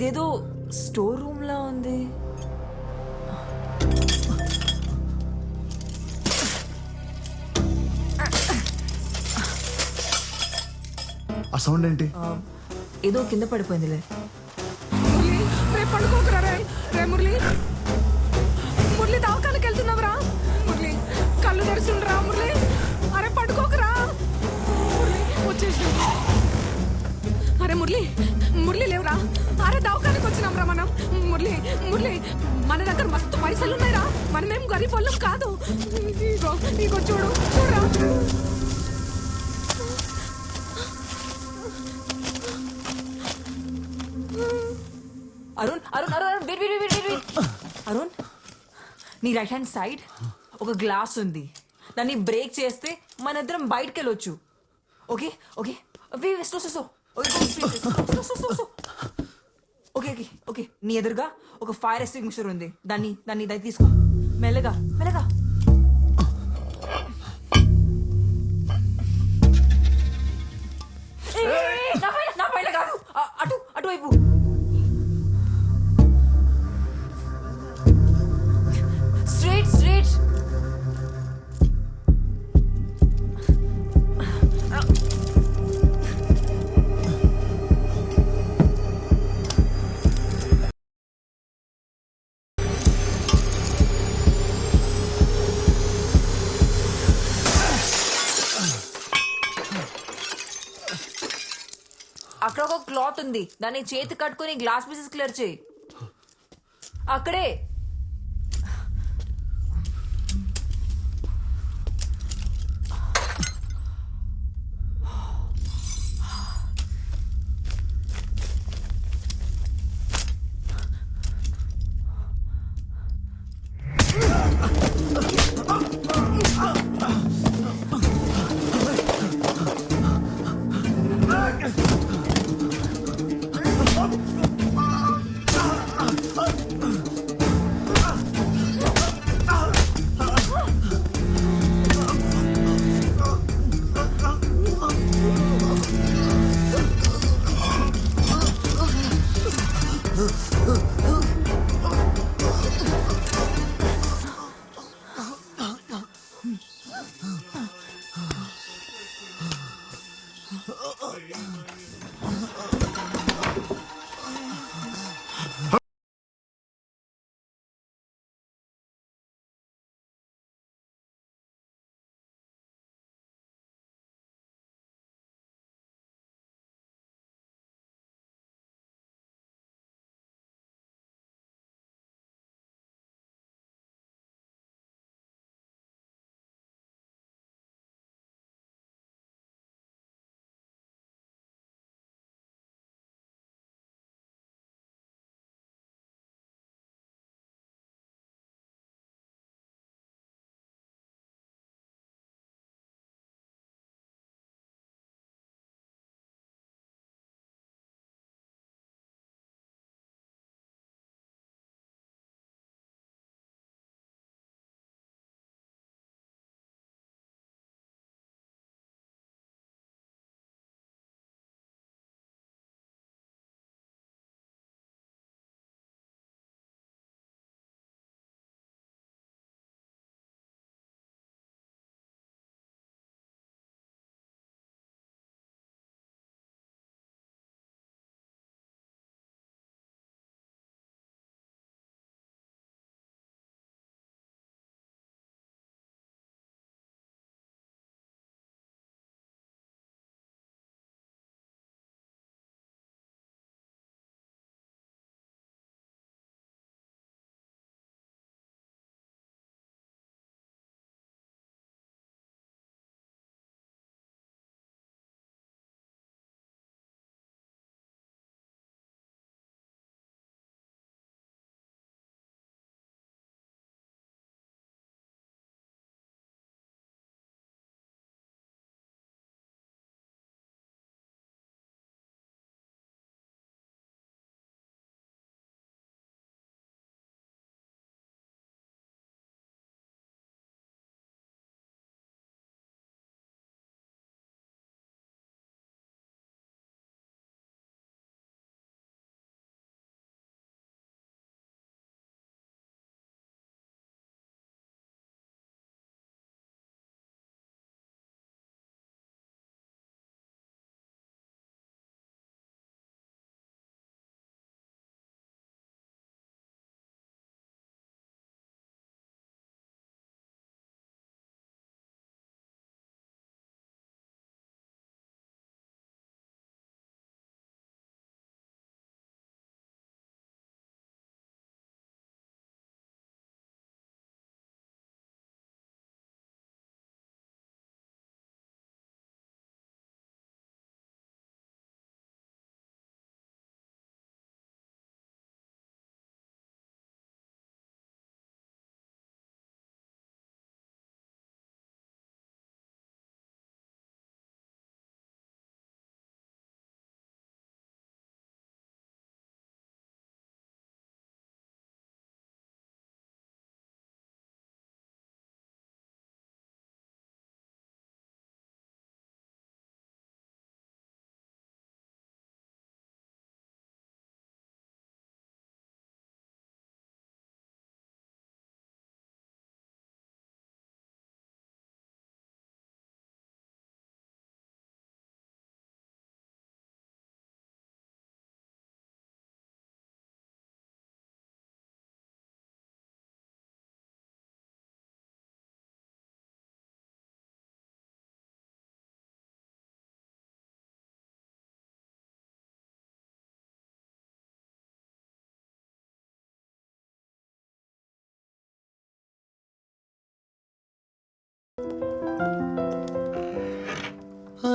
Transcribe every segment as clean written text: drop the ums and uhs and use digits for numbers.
ఇదేదో store room లా ఉంది. ఆ సౌండ్ ఏంటి? ఏదో కింద పడిపోయిందిలే. మురళి రేపు పడుకోకరా రే మురళి. మురళి దవాఖానకి వెళ్తున్నావురా మురళి. కళ్ళు తెరుచుండ్రా మురళి. అరే పడుకోకరా మురళి. వచ్చేసి అరే మురళి మురళి లేవురా. అరే దవాఖానకి వచ్చినాంరా మనం. మురళి మురళి మన దగ్గర మస్తు పైసలు ఉన్నాయిరా. మనమేం గరీబ్ వాళ్ళం కాదు. ఇగో ఇగో చూడు చూడరా. Arun Arun Arun wait wait wait wait. Arun నీ రైట్ హ్యాండ్ సైడ్ ఒక గ్లాస్ ఉంది. దాన్ని బ్రేక్ చేస్తే మన ఇద్దరం బయటకు వెళ్ళొచ్చు. Okay okay okay okay okay. నీ ఎదురుగా ఒక ఫైర్ ఎక్స్టింగ్విషర్ ఉంది. దాన్ని తీసుకో. మెల్లగా మెల్లగా. నా పైన కాదు, అటువైపు. Straight, straight. అక్కడ ఒక క్లాత్ ఉంది. దాన్ని చేతి కట్టుకుని గ్లాస్ పీసెస్ క్లియర్ చేయి. అక్కడే.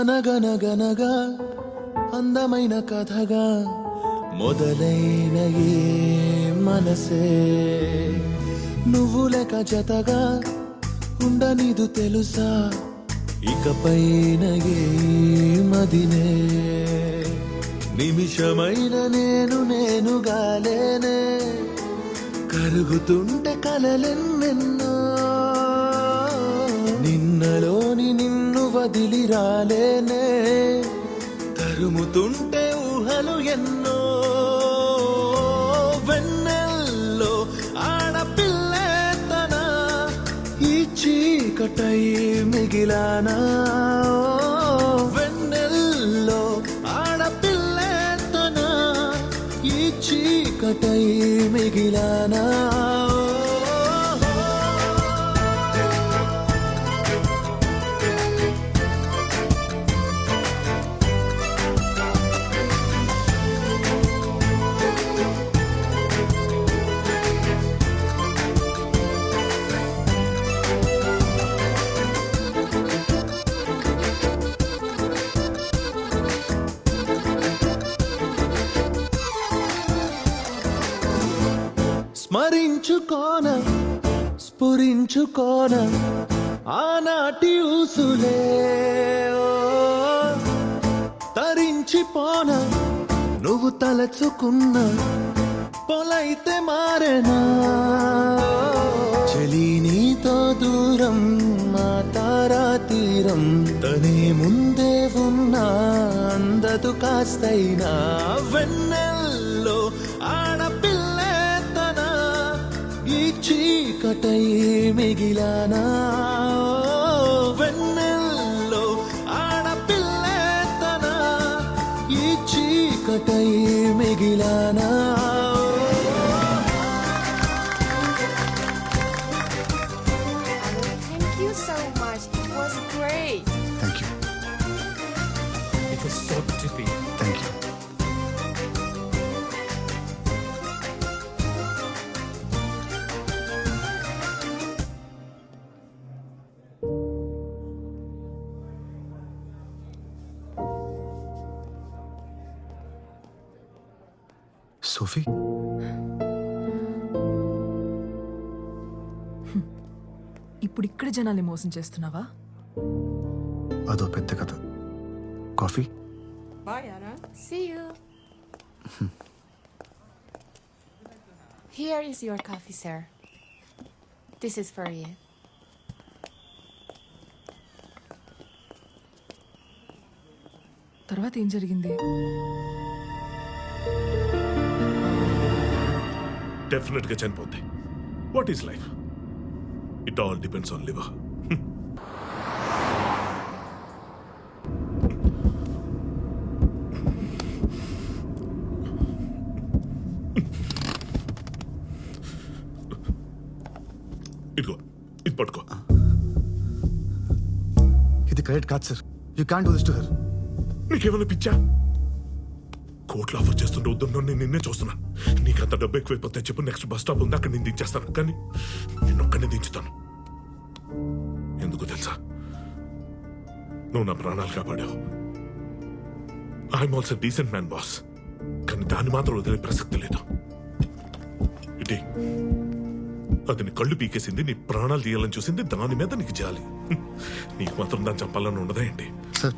అనగనగనగా అందమైన కథగా మొదలైన ఏ మనసే నువ్వు లెక్క జతగా ఉండనిదు తెలుసా ఇకపైన ఏ మదినే నిమిషమైన నేనుగాలేనే కరుగుతుంటే కలలెన్నెన్నో నిన్నలోని నిన్ను వదిలి రాలేనే తరుముతుంటే ఊహలు ఎన్నో వెన్నెల్లో ఆడపిల్లే తన ఈ చీకటై మిగిలానా వెన్నెల్లో ఆడపిల్లే తన ఈ చీకటై మిగిలానా స్మరించుకోన స్ఫురించుకోన ఆనాటి ఊసులే ఓ, తరించిపోన నువ్వు తలచుకున్న పొలైతే మారేనా చెలి నీతో దూరం మా తారా తీరం తనే ముందే ఉన్నా అందదు కాస్తైనా వెన్నెల్లో ఆడపిల్లే తన ఈ చీకటై మిగిలానా వెన్నెల్లో ఆడపిల్లే తన ఈ చీకటై మిగిలానా Thank you so much. It was great. Thank you It was so trippy. Thank you. Sophie ఇప్పుడు ఇక్కడ జనాల్ని మోసం చేస్తున్నావా? అదో పెద్ద కథ. Coffee? See you. Here is your coffee, sir. This is for you. తర్వాత ఏం జరిగింది? డెఫినెట్ గా చనిపోద్ది. What is life? It all depends on liver. ఇదిగో ఇది పట్టుకో. ఇది కరెక్ట్ కాదు sir. You can do this to her. నీకేమైనా పిచ్చా? కోట్లు ఆఫర్ చేస్తుంటే వద్దు, నేను నిన్నే చూస్తున్నాను. నీకంత డబ్బు ఎక్కువైపోతే చెప్పు, నెక్స్ట్ బస్ స్టాప్ ఉంది, అక్కడ నేను దించేస్తాను. కానీ నిన్నొక్కనే దించుతాను. ఎందుకు తెలుసా? నువ్వు నా ప్రాణాలు కాపాడావు. I'm also decent man boss. కానీ దాన్ని మాత్రం వదిలే ప్రసక్తి లేదు. ఇటీ అది నీ కళ్ళు పీకేసింది, నీ ప్రాణాలు తీయాలని చూసింది, దాని మీద నీకు జాలి. నీకు మాత్రం దాన్ని చంపాలని ఉండదా ఏంటి? సార్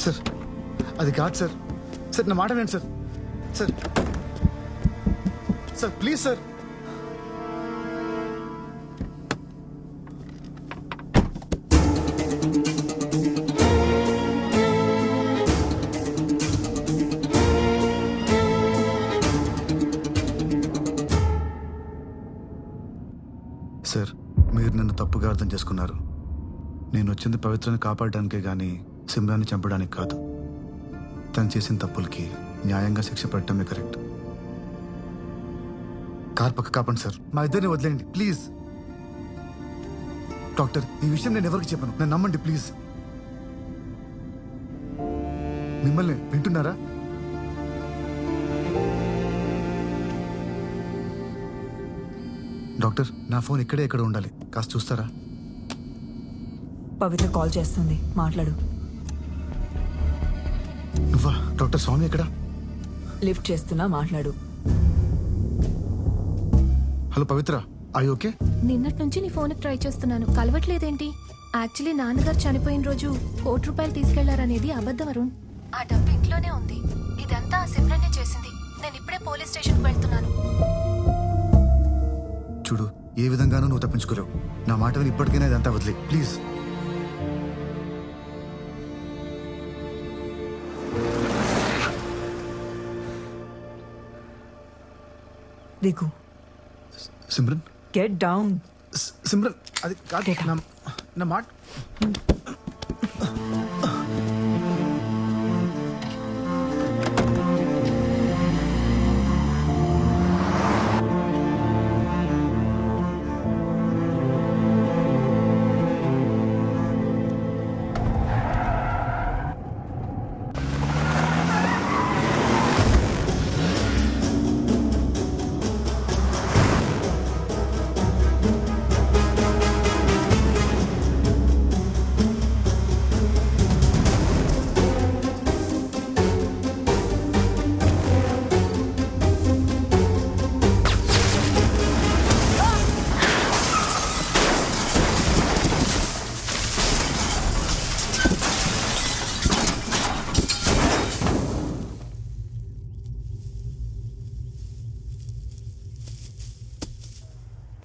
సార్ అది కాదు సార్. సార్ నా మాట వినండి sir. Sir sir please sir. Sir మీరు నన్ను తప్పుగా అర్థం చేసుకున్నారు. నేను వచ్చింది పవిత్రని కాపాడడానికే గాని సిమ్రాన్ని చంపడానికి కాదు. తను చేసిన తప్పులకి న్యాయంగా శిక్ష పడటమే కరెక్ట్. కార్ పక్క కాపండి సార్. మా ఇద్దరిని వదిలేయండి ప్లీజ్. డాక్టర్ ఈ విషయం నేను ఎవరికి చెప్పను. నన్ను నమ్మండి ప్లీజ్. మిమ్మల్ని వింటున్నారా? డాక్టర్ నా ఫోన్ ఇక్కడే ఎక్కడ ఉండాలి, కాస్త చూస్తారా? పవిత్ర కాల్ చేస్తుంది, మాట్లాడు. నువ్వా? డాక్టర్ స్వామి ఎక్కడ? లిఫ్ట్ చేస్తున్నా, మాట్లాడు. Hello Pavitra, I okay? నిన్నటి నుంచి నీ ఫోన్కి ట్రై చేస్తున్నాను, కలవట్లేదేంటి? యాక్చువల్లీ నాన్నగారు చనిపోయిన రోజు ₹1,00,000 తీసుకెళ్లారనేది అబద్ధం అరుణ్. ఆ డబ్బు ఇంట్లోనే ఉంది. ఇదంతా ఆ సిమ్రన్నే చేసింది. నేను ఇప్పుడే పోలీస్ స్టేషన్కి వెళ్తున్నాను. చూడు, ఏ విధంగానూ నువ్వు తప్పించుకోలేవు. నా మాట విని ఇప్పటికైనా ఇదంతా వదిలే ప్లీజ్. దిగు. Simran, get down. సిమ్రన్, అది కాదు. నా మాట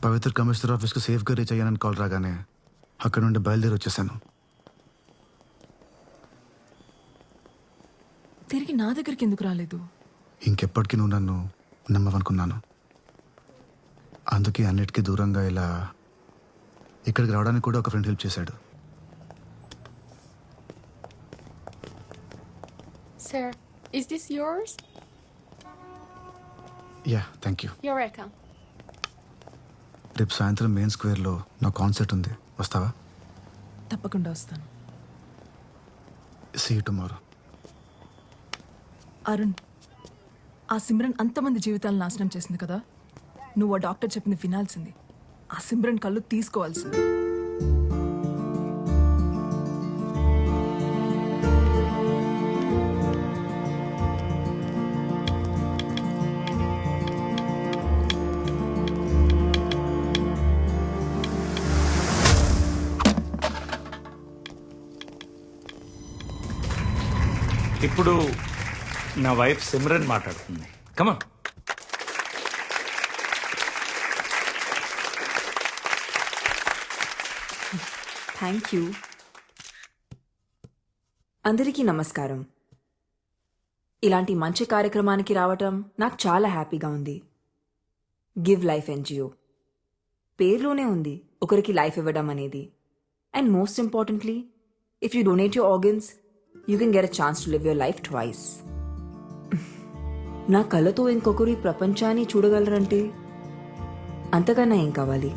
పవిత్ర కమిషనర్ ఆఫీస్కి సేఫ్గా రీచ్ అయ్యానని కాల్ రాగానే అక్కడ నుండి బయలుదేరి వచ్చేసాను. తిరిగి నా దగ్గరికి ఎందుకు రాలేదు? ఇంకెప్పటికీ నువ్వు నన్ను నమ్మవనుకున్నాను. అందుకే అన్నిటికీ దూరంగా ఇలా ఇక్కడికి రావడానికి కూడా ఒక ఫ్రెండ్ హెల్ప్ చేశాడు. Sir, is this yours? Yeah, thank you. You're welcome. రేపు సాయంత్రం మెయిన్ స్క్వేర్లో నా కాన్సర్ట్ ఉంది, వస్తావా? తప్పకుండా వస్తాను. See you tomorrow. అరుణ్, ఆ సిమ్రన్ అంతమంది జీవితాలను నాశనం చేసింది కదా, నువ్వు ఆ డాక్టర్ చెప్పింది వినాల్సింది. ఆ సిమ్రన్ కళ్ళు తీసుకోవాల్సింది. ఇప్పుడు నా వైఫ్ సిమ్రన్ మాట్లాడుతుంది. కమన్. Thank you. అందరికీ నమస్కారం. ఇలాంటి మంచి కార్యక్రమానికి రావటం నాకు చాలా హ్యాపీగా ఉంది. గివ్ లైఫ్ ఎన్జిఓ పేరులోనే ఉంది ఒకరికి లైఫ్ ఇవ్వడం అనేది. And most importantly, if you donate your organs you can get a chance to live your life twice. నా కళ్ళతో ఇంకొకరు ఈ ప్రపంచాన్ని చూడగలరంటే అంతకన్నా ఏం కావాలి?